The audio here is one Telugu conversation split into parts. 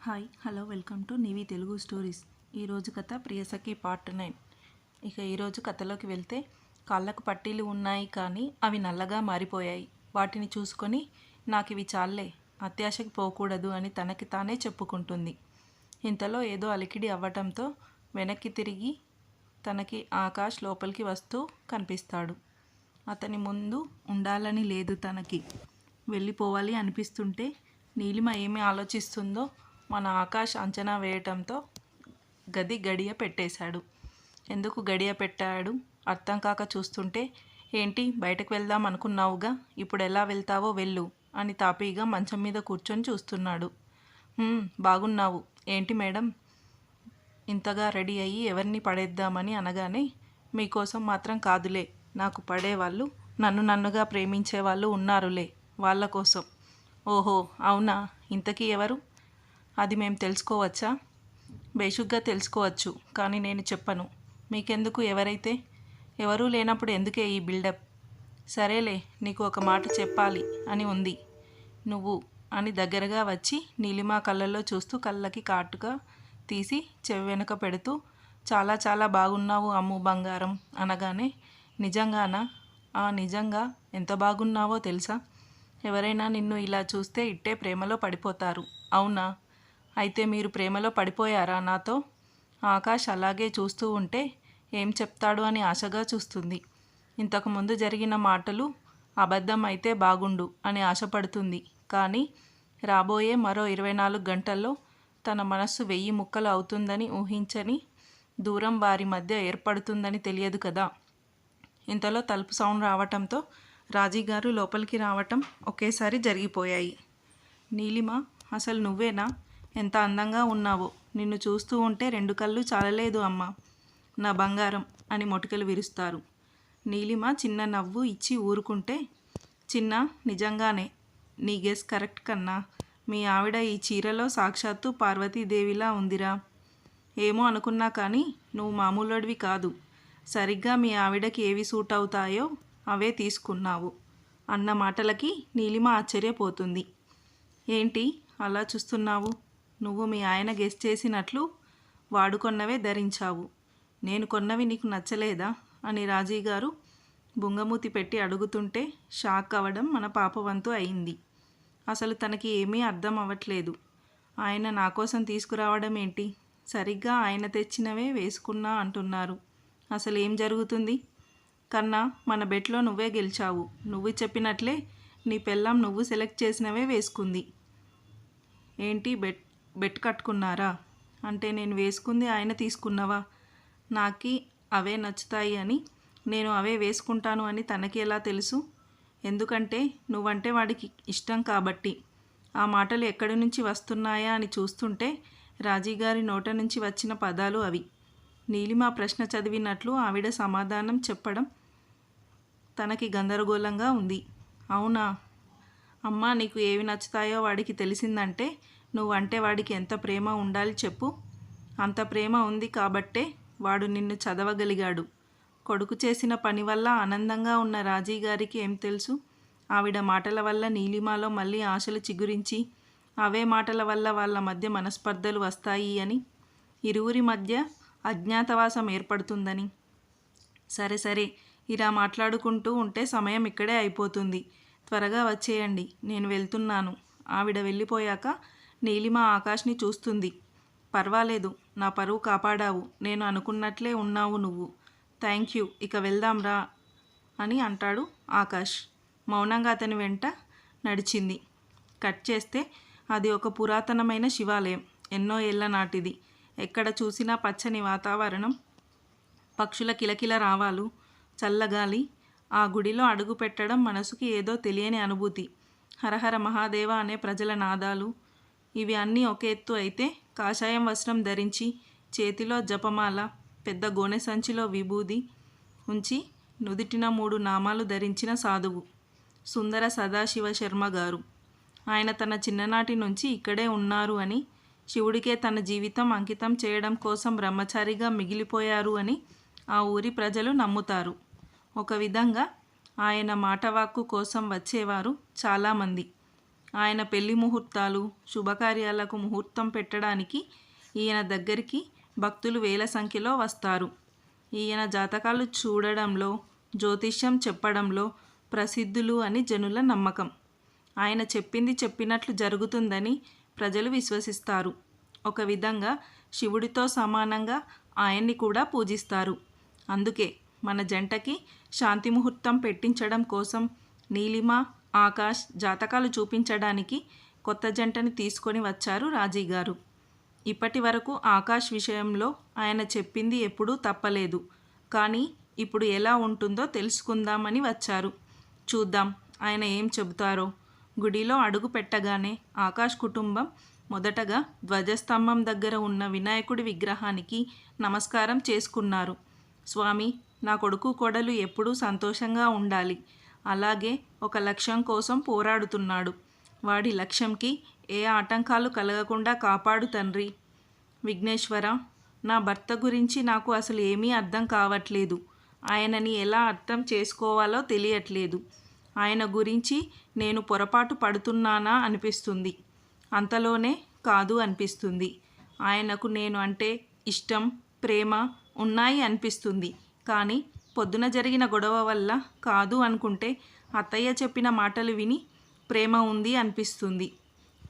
హాయ్ హలో వెల్కమ్ టు నీవి తెలుగు స్టోరీస్. ఈరోజు కథ ప్రియసఖి పార్ట్ 9. ఈరోజు కథలోకి వెళ్తే, కాళ్ళకు పట్టీలు ఉన్నాయి కానీ అవి నల్లగా మారిపోయాయి. వాటిని చూసుకొని నాకు ఇవి చాలే, అత్యాశకి పోకూడదు అని తనకి తానే చెప్పుకుంటుంది. ఇంతలో ఏదో అలికిడి అవ్వటంతో వెనక్కి తిరిగి తనకి ఆకాష్ లోపలికి వస్తూ కనిపిస్తాడు. అతని ముందు ఉండాలని లేదు తనకి, వెళ్ళిపోవాలి అనిపిస్తుంటే నీలిమ ఏమి ఆలోచిస్తుందో మన ఆకాష్ అంచనా వేయటంతో గడియ పెట్టేశాడు. ఎందుకు గడియ పెట్టాడు అర్థం కాక చూస్తుంటే, ఏంటి బయటకు వెళ్దాం అనుకున్నావుగా, ఇప్పుడు ఎలా వెళ్తావో వెళ్ళు అని తాపీగా మంచం మీద కూర్చొని చూస్తున్నాడు. బాగున్నావు ఏంటి మేడం, ఇంతగా రెడీ అయ్యి ఎవరిని పడేద్దామని అనగానే, మీకోసం మాత్రం కాదులే, నాకు పడేవాళ్ళు, నన్నుగా ప్రేమించేవాళ్ళు ఉన్నారులే, వాళ్ళ కోసం. ఓహో అవునా, ఇంతకీ ఎవరు? అది మేము తెలుసుకోవచ్చా? బేషుగ్గా తెలుసుకోవచ్చు, కానీ నేను చెప్పను. మీకెందుకు? ఎవరైతే ఎవరూ లేనప్పుడు ఎందుకే ఈ బిల్డప్? సరేలే, నీకు ఒక మాట చెప్పాలి అని ఉంది. నువ్వు అని దగ్గరగా వచ్చి నీలిమ కళ్ళల్లో చూస్తూ కళ్ళకి కాటుగా తీసి చెవి వెనుక పెడుతూ, చాలా చాలా బాగున్నావు అమ్ము బంగారం అనగానే, నిజంగానా? నిజంగా ఎంత బాగున్నావో తెలుసా? ఎవరైనా నిన్ను ఇలా చూస్తే ఇట్టే ప్రేమలో పడిపోతారు. అవునా? అయితే మీరు ప్రేమలో పడిపోయారా నాతో? ఆకాష్ అలాగే చూస్తూ ఉంటే ఏం చెప్తాడు అని ఆశగా చూస్తుంది. ఇంతకుముందు జరిగిన మాటలు అబద్ధం అయితే బాగుండు అని ఆశపడుతుంది. కానీ రాబోయే మరో 24 గంటల్లో తన మనస్సు 1000 ముక్కలు అవుతుందని ఊహించని దూరం వారి మధ్య ఏర్పడుతుందని తెలియదు కదా. ఇంతలో తలుపు సౌండ్ రావటంతో రాజీగారు లోపలికి రావటం ఒకేసారి జరిగిపోయాయి. నీలిమ, అసలు నువ్వేనా? ఎంత అందంగా ఉన్నావో, నిన్ను చూస్తూ ఉంటే 2 కళ్ళు చాలలేదు అమ్మా, నా బంగారం అని మొటికలు విరుస్తారు. నీలిమ చిన్న నవ్వు ఇచ్చి ఊరుకుంటే, చిన్న నిజంగానే నీ గెస్ కరెక్ట్ కన్నా, మీ ఆవిడ ఈ చీరలో సాక్షాత్తు పార్వతీదేవిలా ఉందిరా. ఏమో అనుకున్నా కానీ నువ్వు మామూలుడివి కాదు. సరిగ్గా మీ ఆవిడకి ఏవి సూట్ అవుతాయో అవే తీసుకున్నావు అన్న మాటలకి నీలిమ ఆశ్చర్యపోతుంది. ఏంటి అలా చూస్తున్నావు? నువ్వు మీ ఆయన గెస్ చేసినట్లు వాడుకొన్నవే ధరించావు. నేను కొన్నవి నీకు నచ్చలేదా అని రాజీగారు బుంగమూతి పెట్టి అడుగుతుంటే షాక్ అవ్వడం మన పాప వంతు అయింది. అసలు తనకి ఏమీ అర్థం అవ్వట్లేదు. ఆయన నా కోసం తీసుకురావడం ఏంటి? సరిగ్గా ఆయన తెచ్చినవే వేసుకున్నా అంటున్నారు. అసలు ఏం జరుగుతుంది? కన్నా, మన బెట్లో నువ్వే గెలిచావు. నువ్వు చెప్పినట్లే నీ పెళ్ళాం నువ్వు సెలెక్ట్ చేసినవే వేసుకుంది. ఏంటి బెట్ కట్టుకున్నారా? అంటే నేను వేసుకుంది ఆయన తీసుకున్నవా? నాకి అవే నచ్చుతాయి అని, నేను అవే వేసుకుంటాను అని తనకి ఎలా తెలుసు? ఎందుకంటే నువ్వంటే వాడికి ఇష్టం కాబట్టి. ఆ మాటలు ఎక్కడి నుంచి వస్తున్నాయా అని చూస్తుంటే రాజీగారి నోట నుంచి వచ్చిన పదాలు అవి. నీలిమ ప్రశ్న చదివినట్లు ఆవిడ సమాధానం చెప్పడం తనకి గందరగోళంగా ఉంది. అవునా? అమ్మా, నీకు ఏవి నచ్చుతాయో వాడికి తెలిసిందంటే నువ్వంటే వాడికి ఎంత ప్రేమ ఉండాలి చెప్పు. అంత ప్రేమ ఉంది కాబట్టే వాడు నిన్ను చదవగలిగాడు. కొడుకు చేసిన పని వల్ల ఆనందంగా ఉన్న రాజీగారికి ఏం తెలుసు, ఆవిడ మాటల వల్ల నీలిమలో మళ్ళీ ఆశలు చిగురించి అవే మాటల వల్ల వాళ్ళ మధ్య మనస్పర్ధలు వస్తాయి అని, ఇరువురి మధ్య అజ్ఞాతవాసం ఏర్పడుతుందని. సరే సరే, ఇలా మాట్లాడుకుంటూ ఉంటే సమయం ఇక్కడే అయిపోతుంది. త్వరగా వచ్చేయండి, నేను వెళ్తున్నాను. ఆవిడ వెళ్ళిపోయాక నీలిమ ఆకాష్ని చూస్తుంది. పర్వాలేదు, నా పరువు కాపాడావు. నేను అనుకున్నట్లే ఉన్నావు నువ్వు. థ్యాంక్ యూ, ఇక వెళ్దాం రా అని అంటాడు ఆకాష్. మౌనంగా అతని వెంట నడిచింది. కట్ చేస్తే అది ఒక పురాతనమైన శివాలయం. ఎన్నో ఏళ్ల నాటిది. ఎక్కడ చూసినా పచ్చని వాతావరణం, పక్షుల కిలకిల రావాలు, చల్లగాలి. ఆ గుడిలో అడుగు పెట్టడం మనసుకి ఏదో తెలియని అనుభూతి. హరహర మహాదేవ అనే ప్రజల నాదాలు. ఇవి అన్నీ ఒక ఎత్తు అయితే, కాషాయం వస్త్రం ధరించి చేతిలో జపమాల, పెద్ద గోనె సంచిలో విభూది ఉంచి నుదిటిన 3 నామాలు ధరించిన సాధువు సుందర సదాశివ శర్మ గారు. ఆయన తన చిన్ననాటి నుంచి ఇక్కడే ఉన్నారు అని, శివుడికే తన జీవితం అంకితం చేయడం కోసం బ్రహ్మచారిగా మిగిలిపోయారు అని ఆ ఊరి ప్రజలు నమ్ముతారు. ఒక విధంగా ఆయన మాటవాక్కు కోసం వచ్చేవారు చాలామంది. ఆయన పెళ్లి ముహూర్తాలు, శుభకార్యాలకు ముహూర్తం పెట్టడానికి ఈయన దగ్గరికి భక్తులు వేల సంఖ్యలో వస్తారు. ఈయన జాతకాలు చూడడంలో, జ్యోతిష్యం చెప్పడంలో ప్రసిద్ధులు అని జనుల నమ్మకం. ఆయన చెప్పింది చెప్పినట్లు జరుగుతుందని ప్రజలు విశ్వసిస్తారు. ఒక విధంగా శివుడితో సమానంగా ఆయన్ని కూడా పూజిస్తారు. అందుకే మన జంటకి శాంతి ముహూర్తం పెట్టించడం కోసం నీలిమ, ఆకాష్ జాతకాలు చూపించడానికి కొత్త జంటని తీసుకొని వచ్చారు రాజీ గారు. ఇప్పటి వరకు ఆకాష్ విషయంలో ఆయన చెప్పింది ఎప్పుడూ తప్పలేదు. కానీ ఇప్పుడు ఎలా ఉంటుందో తెలుసుకుందామని వచ్చారు. చూద్దాం ఆయన ఏం చెబుతారో. గుడిలో అడుగు పెట్టగానే ఆకాష్ కుటుంబం మొదటగా ధ్వజస్తంభం దగ్గర ఉన్న వినాయకుడి విగ్రహానికి నమస్కారం చేసుకున్నారు. స్వామి, నా కొడుకు కోడలు ఎప్పుడూ సంతోషంగా ఉండాలి. అలాగే ఒక లక్ష్యం కోసం పోరాడుతున్నాడు. వాడి లక్ష్యంకి ఏ ఆటంకాలు కలగకుండా కాపాడు తండ్రి. విఘ్నేశ్వర, నా భర్త గురించి నాకు అసలు ఏమీ అర్థం కావట్లేదు. ఆయనని ఎలా అర్థం చేసుకోవాలో తెలియట్లేదు. ఆయన గురించి నేను పొరపాటు పడుతున్నానా అనిపిస్తుంది. అంతలోనే కాదు అనిపిస్తుంది. ఆయనకు నేను అంటే ఇష్టం, ప్రేమ ఉన్నాయి అనిపిస్తుంది. కానీ పొద్దున జరిగిన గొడవ వల్ల కాదు అనుకుంటే అత్తయ్య చెప్పిన మాటలు విని ప్రేమ ఉంది అనిపిస్తుంది.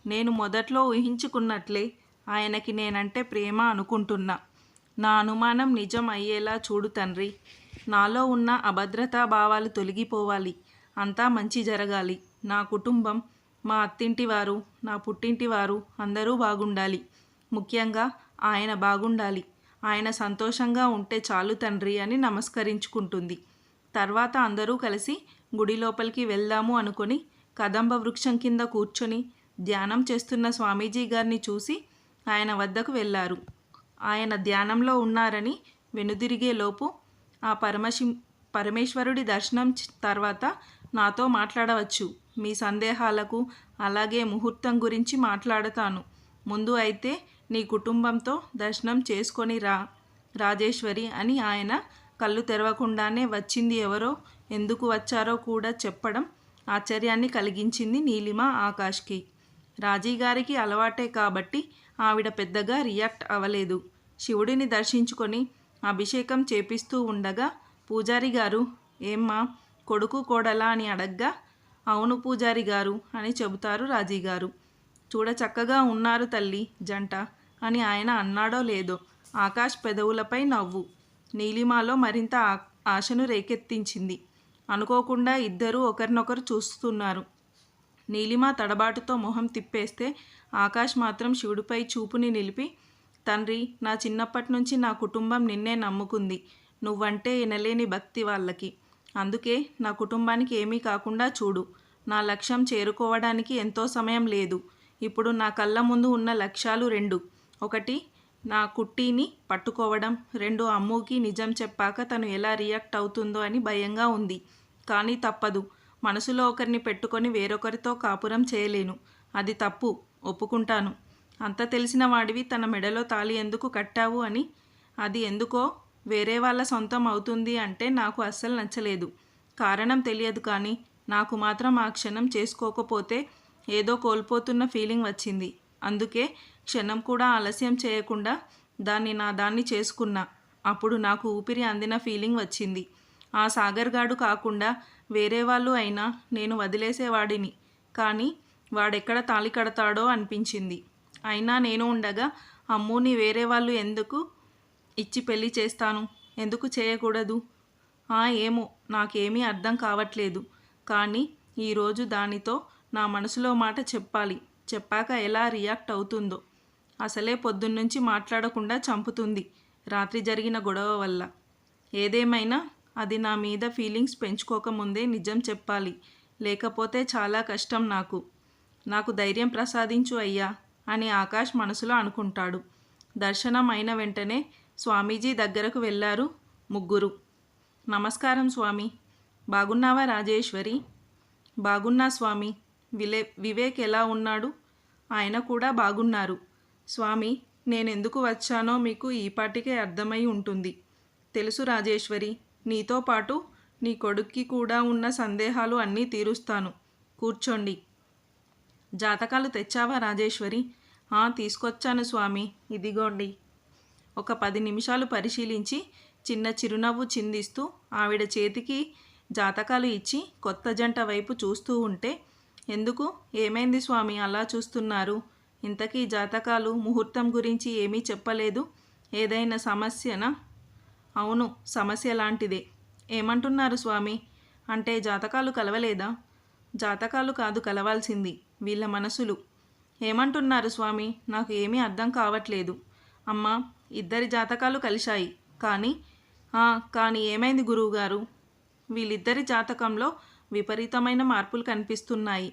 నేను మొదట్లో ఊహించుకున్నట్లే ఆయనకి నేనంటే ప్రేమ అనుకుంటున్నా. నా అనుమానం నిజం అయ్యేలా చూడు తండ్రి. నాలో ఉన్న అభద్రతా భావాలు తొలగిపోవాలి. అంతా మంచి జరగాలి. నా కుటుంబం, మా అత్తింటి వారు, నా పుట్టింటి వారు అందరూ బాగుండాలి. ముఖ్యంగా ఆయన బాగుండాలి. ఆయన సంతోషంగా ఉంటే చాలు తండ్రి అని నమస్కరించుకుంటుంది. తర్వాత అందరూ కలిసి గుడి లోపలికి వెళ్దాము అనుకొని కదంబ వృక్షం కింద కూర్చొని ధ్యానం చేస్తున్న స్వామీజీ గారిని చూసి ఆయన వద్దకు వెళ్ళారు. ఆయన ధ్యానంలో ఉన్నారని వెనుదిరిగేలోపు ఆ పరమేశ్వరుడి దర్శనం తర్వాత నాతో మాట్లాడవచ్చు. మీ సందేహాలకు అలాగే ముహూర్తం గురించి మాట్లాడతాను. ముందు అయితే నీ కుటుంబంతో దర్శనం చేసుకొని రా రాజేశ్వరి అని ఆయన కళ్ళు తెరవకుండానే వచ్చింది ఎవరో, ఎందుకు వచ్చారో కూడా చెప్పడం ఆశ్చర్యాన్ని కలిగించింది నీలిమ, ఆకాష్కి. రాజీగారికి అలవాటే కాబట్టి ఆవిడ పెద్దగా రియాక్ట్ అవ్వలేదు. శివుడిని దర్శించుకొని అభిషేకం చేపిస్తూ ఉండగా పూజారి గారు, ఏమ్మా కొడుకు కోడలా అని అడగ్గా, అవును పూజారి గారు అని చెబుతారు రాజీగారు. చూడ చక్కగా ఉన్నారు తల్లి జంట అని ఆయన అన్నాడో లేదో ఆకాష్ పెదవులపై నవ్వు నీలిమలో మరింత ఆశను రేకెత్తించింది. అనుకోకుండా ఇద్దరూ ఒకరినొకరు చూస్తున్నారు. నీలిమ తడబాటుతో మొహం తిప్పేస్తే ఆకాష్ మాత్రం శివుడిపై చూపుని నిలిపి, తండ్రి, నా చిన్నప్పటి నుంచి నా కుటుంబం నిన్నే నమ్ముకుంది. నువ్వంటే ఎనలేని భక్తి వాళ్ళకి. అందుకే నా కుటుంబానికి ఏమీ కాకుండా చూడు. నా లక్ష్యం చేరుకోవడానికి ఎంతో సమయం లేదు. ఇప్పుడు నా కళ్ళ ముందు ఉన్న లక్ష్యాలు రెండు. ఒకటి నా కుట్టీని పట్టుకోవడం, రెండు అమ్ముకి నిజం చెప్పాక తను ఎలా రియాక్ట్ అవుతుందో అని భయంగా ఉంది. కానీ తప్పదు. మనసులో ఒకరిని పెట్టుకొని వేరొకరితో కాపురం చేయలేను. అది తప్పు, ఒప్పుకుంటాను. అంత తెలిసిన వాడివి తన మెడలో తాళి ఎందుకు కట్టావు అని. అది ఎందుకో వేరే వాళ్ళ సొంతం అవుతుంది అంటే నాకు అస్సలు నచ్చలేదు. కారణం తెలియదు కానీ నాకు మాత్రం ఆ క్షణం చేసుకోకపోతే ఏదో కోల్పోతున్న ఫీలింగ్ వచ్చింది. అందుకే క్షణం కూడా ఆలస్యం చేయకుండా దాన్ని చేసుకున్నా. అప్పుడు నాకు ఊపిరి అందిన ఫీలింగ్ వచ్చింది. ఆ సాగర్ గాడు కాకుండా వేరే వాళ్ళు అయినా నేను వదిలేసేవాడిని. కానీ వాడెక్కడ తాళి కడతాడో అనిపించింది. అయినా నేను ఉండగా అమ్ముని వేరే వాళ్ళు ఎందుకు ఇచ్చి పెళ్లి చేస్తాను? ఎందుకు చేయకూడదు? ఏమో నాకేమీ అర్థం కావట్లేదు. కానీ ఈరోజు దానితో నా మనసులో మాట చెప్పాలి. చెప్పాక ఎలా రియాక్ట్ అవుతుందో. అసలే పొద్దున్నుంచి మాట్లాడకుండా చంపుతుంది రాత్రి జరిగిన గొడవ వల్ల. ఏదేమైనా అది నా మీద ఫీలింగ్స్ పెంచుకోకముందే నిజం చెప్పాలి. లేకపోతే చాలా కష్టం నాకు ధైర్యం ప్రసాదించు అయ్యా అని ఆకాష్ మనసులో అనుకుంటాడు. దర్శనం అయిన వెంటనే స్వామీజీ దగ్గరకు వెళ్ళారు ముగ్గురు. నమస్కారం స్వామి. బాగున్నావా రాజేశ్వరి? బాగున్నా స్వామి. వివేక్ ఎలా ఉన్నాడు? ఆయన కూడా బాగున్నారు. స్వామి, నేనెందుకు వచ్చానో మీకు ఈపాటికే అర్థమై ఉంటుంది. తెలుసు రాజేశ్వరి. నీతో పాటు నీ కొడుక్కి కూడా ఉన్న సందేహాలు అన్నీ తీరుస్తాను. కూర్చోండి. జాతకాలు తెచ్చావా రాజేశ్వరి? తీసుకొచ్చాను స్వామి, ఇదిగోండి. ఒక 10 నిమిషాలు పరిశీలించి చిన్న చిరునవ్వు చిందిస్తూ ఆవిడ చేతికి జాతకాలు ఇచ్చి కొత్త జంట వైపు చూస్తూ ఉంటే, ఎందుకు, ఏమైంది స్వామి అలా చూస్తున్నారు? ఇంతకీ జాతకాలు ముహూర్తం గురించి ఏమీ చెప్పలేదు. ఏదైనా సమస్యనా? అవును, సమస్య లాంటిదే. ఏమంటున్నారు స్వామి? అంటే జాతకాలు కలవలేదా? జాతకాలు కాదు కలవాల్సింది, వీళ్ళ మనసులు. ఏమంటున్నారు స్వామి? నాకు ఏమీ అర్థం కావట్లేదు. అమ్మా, ఇద్దరి జాతకాలు కలిశాయి. కానీ ఏమైంది గురువుగారు? వీళ్ళిద్దరి జాతకంలో విపరీతమైన మార్పులు కనిపిస్తున్నాయి.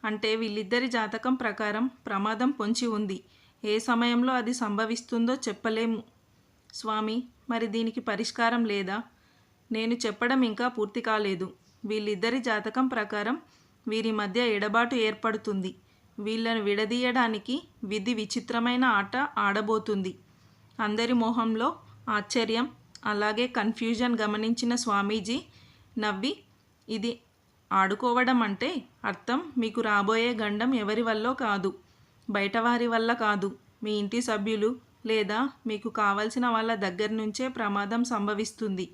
అంటే వీళ్ళిద్దరి జాతకం ప్రకారం ప్రమాదం పొంచి ఉంది. ఏ సమయంలో అది సంభవిస్తుందో చెప్పలేము స్వామి. మరి దీనికి పరిష్కారం లేదా? నేను చెప్పడం ఇంకా పూర్తి కాలేదు. వీళ్ళిద్దరి జాతకం ప్రకారం వీరి మధ్య ఎడబాటు ఏర్పడుతుంది. వీళ్ళను విడదీయడానికి విధి విచిత్రమైన ఆట ఆడబోతుంది. అందరి మొహంలో ఆశ్చర్యం, అలాగే కన్ఫ్యూజన్ గమనించిన స్వామీజీ నవ్వి, ఇది ఆడుకోవడం అంటే అర్థం మీకు రాబోయే గండం ఎవరి వల్లో కాదు, బయటవారి వల్ల కాదు, మీ ఇంటి సభ్యులు లేదా మీకు కావలసిన వాళ్ళ దగ్గర నుంచే ప్రమాదం సంభవిస్తుంది.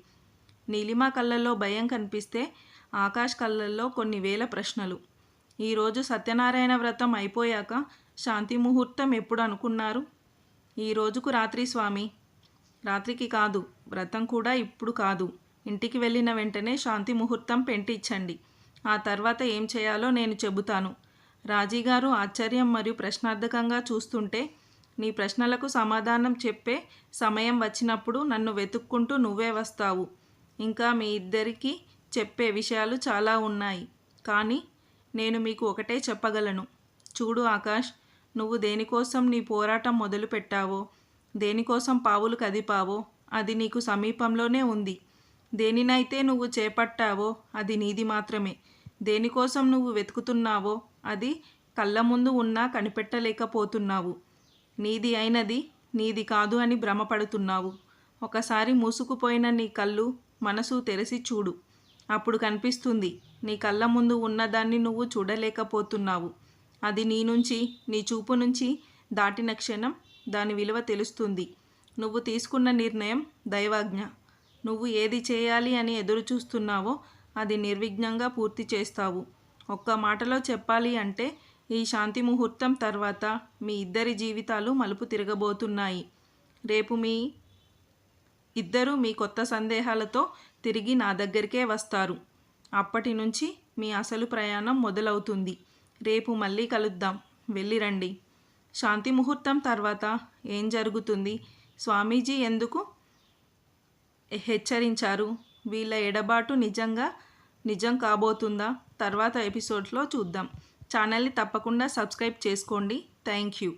నీలిమ కళ్ళల్లో భయం కనిపిస్తే ఆకాష్ కళ్ళల్లో కొన్ని వేల ప్రశ్నలు. ఈరోజు సత్యనారాయణ వ్రతం అయిపోయాక శాంతి ముహూర్తం ఎప్పుడు అనుకున్నారు? ఈ రోజుకు రాత్రి స్వామి. రాత్రికి కాదు, వ్రతం కూడా ఇప్పుడు కాదు. ఇంటికి వెళ్ళిన వెంటనే శాంతి ముహూర్తం పెంటించండి. ఆ తర్వాత ఏం చేయాలో నేను చెబుతాను. రాజీగారు ఆశ్చర్యం మరియు ప్రశ్నార్థకంగా చూస్తుంటే, నీ ప్రశ్నలకు సమాధానం చెప్పే సమయం వచ్చినప్పుడు నన్ను వెతుక్కుంటూ నువ్వే వస్తావు. ఇంకా మీ ఇద్దరికీ చెప్పే విషయాలు చాలా ఉన్నాయి. కానీ నేను మీకు ఒకటే చెప్పగలను. చూడు ఆకాష్, నువ్వు దేనికోసం నీ పోరాటం మొదలు పెట్టావో, దేనికోసం పావులు కదిపావో అది నీకు సమీపంలోనే ఉంది. దేనినైతే నువ్వు చేపట్టావో అది నీది మాత్రమే. దేనికోసం నువ్వు వెతుకుతున్నావో అది కళ్ళ ముందు ఉన్నా కనిపెట్టలేకపోతున్నావు. నీది అయినది నీది కాదు అని భ్రమపడుతున్నావు. ఒకసారి మూసుకుపోయిన నీ కళ్ళు మనసు తెరిచి చూడు. అప్పుడు కనిపిస్తుంది, నీ కళ్ళ ముందు ఉన్నదాన్ని నువ్వు చూడలేకపోతున్నావు. అది నీ చూపు నుంచి దాటిన క్షణం దాని విలువ తెలుస్తుంది. నువ్వు తీసుకున్న నిర్ణయం దైవాజ్ఞ. నువ్వు ఏది చేయాలి అని ఎదురు చూస్తున్నావో అది నిర్విఘ్నంగా పూర్తి చేస్తావు. ఒక్క మాటలో చెప్పాలి అంటే ఈ శాంతి ముహూర్తం తర్వాత మీ ఇద్దరి జీవితాలు మలుపు తిరగబోతున్నాయి. రేపు ఇద్దరూ మీ కొత్త సందేహాలతో తిరిగి నా దగ్గరికే వస్తారు. అప్పటి నుంచి మీ అసలు ప్రయాణం మొదలవుతుంది. రేపు మళ్ళీ కలుద్దాం, వెళ్ళిరండి. శాంతి ముహూర్తం తర్వాత ఏం జరుగుతుంది? స్వామీజీ ఎందుకు హెచ్చరించారు? వీళ్ళ ఎడబాటు నిజం కాబోతుందా? తర్వాత ఎపిసోడ్స్లో చూద్దాం. ఛానల్ని తప్పకుండా సబ్స్క్రైబ్ చేసుకోండి. Thank you.